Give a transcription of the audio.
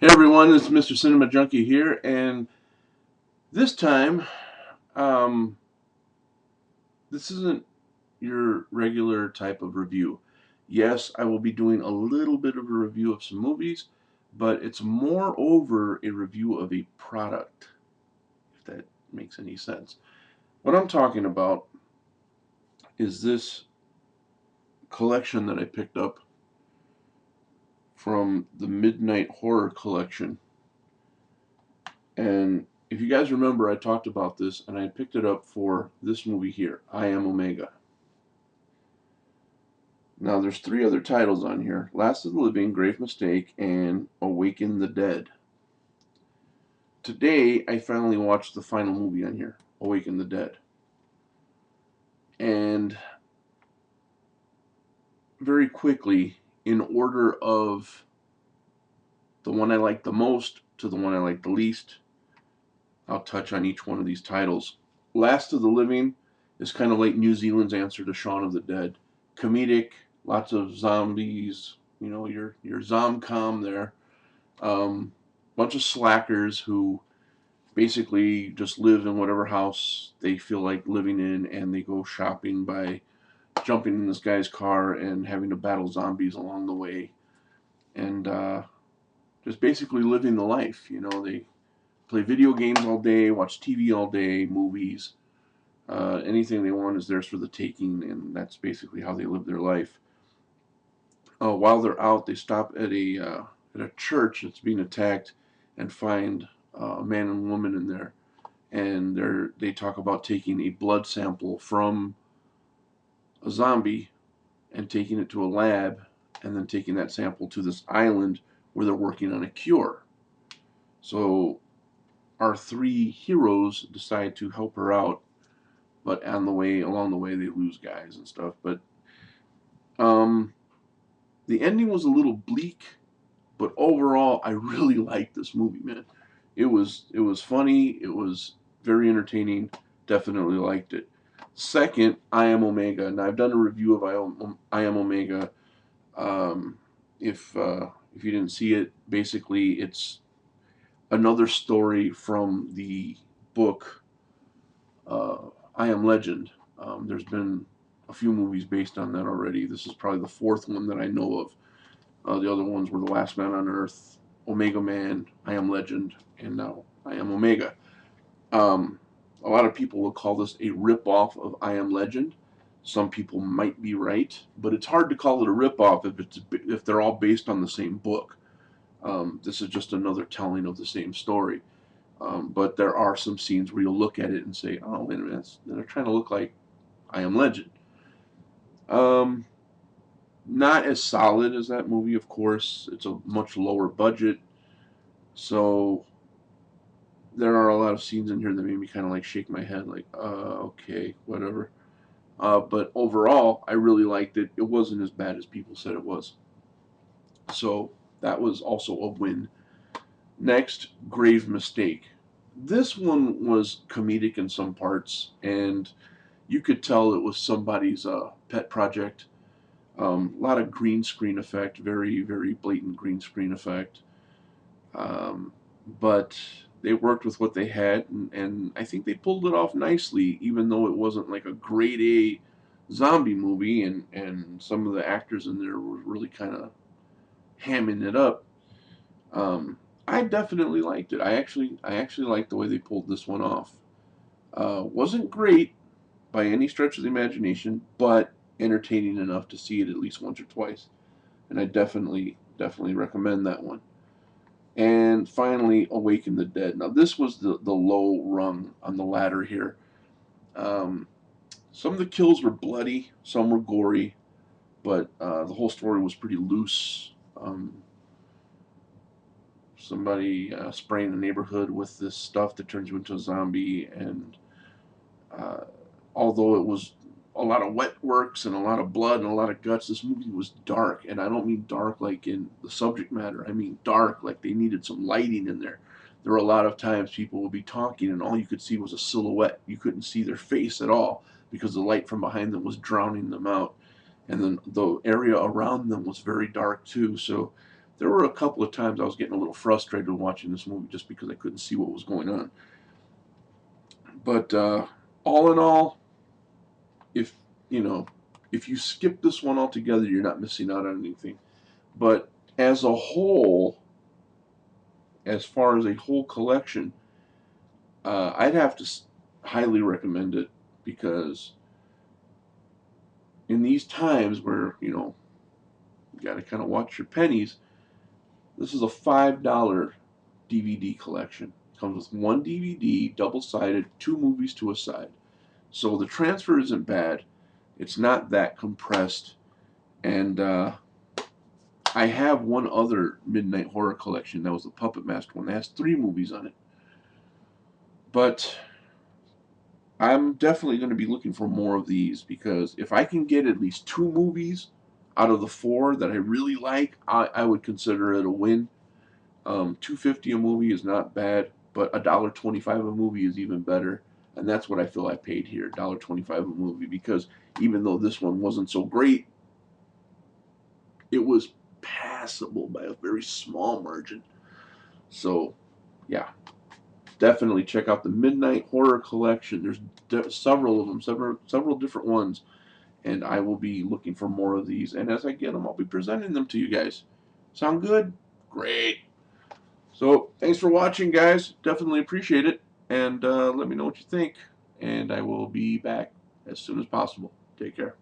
Hey everyone, it's Mr. Cinema Junkie here, and this time, um, this isn't your regular type of review. Yes, I will be doing a little bit of a review of some movies, but it's moreover a review of a product, if that makes any sense. What I'm talking about is this collection that I picked up from the Midnight Horror Collection. And if you guys remember, I talked about this, and I picked it up for this movie here, I Am Omega. Now, there's three other titles on here: Last of the Living, Grave Mistake, and Awaken the Dead. Today, I finally watched the final movie on here, Awaken the Dead. And very quickly, in order of the one I like the most to the one I like the least, I'll touch on each one of these titles. Last of the Living is kind of like New Zealand's answer to Shaun of the Dead. Comedic, lots of zombies, your zomcom there. Um, Bunch of slackers who basically just live in whatever house they feel like living in, and they go shopping by jumping in this guy's car and having to battle zombies along the way, and just basically living the life. They play video games all day, watch TV all day, movies. Anything they want is theirs for the taking, and that's basically how they live their life. While they're out, they stop at a church that's being attacked and find a man and woman in there, and they talk about taking a blood sample from a zombie and taking it to a lab, and then taking that sample to this island where they're working on a cure. So our three heroes decide to help her out, but along the way, they lose guys and stuff. But um, the ending was a little bleak, but overall, I really liked this movie, man. It was funny. It was very entertaining. Definitely liked it. Second, I Am Omega. Now I've done a review of I Am Omega. Um, if you didn't see it, basically it's another story from the book uh, I Am Legend. There's been a few movies based on that already. This is probably the fourth one that I know of. The other ones were The Last Man on Earth, Omega Man, I Am Legend, and now I Am Omega. Um, a lot of people will call this a rip-off of I Am Legend. Some people might be right, but it's hard to call it a rip-off if they're all based on the same book. This is just another telling of the same story. But there are some scenes where you'll look at it and say, "Oh, wait a minute, they're trying to look like I Am Legend." Um, Not as solid as that movie, of course. It's a much lower budget, so there are a lot of scenes in here that made me kind of like shake my head, like, okay, whatever. But overall, I really liked it. It wasn't as bad as people said it was. So that was also a win. Next, Grave Mistake. This one was comedic in some parts, and you could tell it was somebody's pet project. A lot of green screen effect, very, very blatant green screen effect. Um, but they worked with what they had, and I think they pulled it off nicely, even though it wasn't like a grade A zombie movie, and some of the actors in there were really kind of hamming it up. I definitely liked it. I actually liked the way they pulled this one off. Wasn't great by any stretch of the imagination, but entertaining enough to see it at least once or twice. And I definitely recommend that one. And finally, Awaken the Dead. Now, this was the low rung on the ladder here. Um, some of the kills were bloody, some were gory, but the whole story was pretty loose. Somebody spraying the neighborhood with this stuff that turns you into a zombie, and uh, although it was a lot of wet works and a lot of blood and a lot of guts, this movie was dark, and I don't mean dark like in the subject matter. I mean dark like they needed some lighting in there. There were a lot of times people would be talking, and all you could see was a silhouette. You couldn't see their face at all because the light from behind them was drowning them out, and then the area around them was very dark too. So there were a couple of times I was getting a little frustrated watching this movie just because I couldn't see what was going on. But all in all, if you know, if you skip this one altogether, you're not missing out on anything. But as a whole, as far as a whole collection, I'd have to highly recommend it, because in these times where you got to kind of watch your pennies, this is a $5 DVD collection. It comes with one DVD, double-sided, 2 movies to a side. So the transfer isn't bad. It's not that compressed. And I have one other Midnight Horror collection. That was the Puppet Master one. That has 3 movies on it. But I'm definitely going to be looking for more of these, because if I can get at least 2 movies out of the 4 that I really like, I would consider it a win. $2.50 a movie is not bad, but $1.25 a movie is even better, and that's what I feel I paid here, $1.25 a movie, because even though this one wasn't so great, it was passable by a very small margin. So, yeah, definitely check out the Midnight Horror Collection. There's several of them, several different ones, and I will be looking for more of these. And as I get them, I'll be presenting them to you guys. Sound good? Great. So thanks for watching, guys. Definitely appreciate it. And let me know what you think. And I will be back as soon as possible. Take care.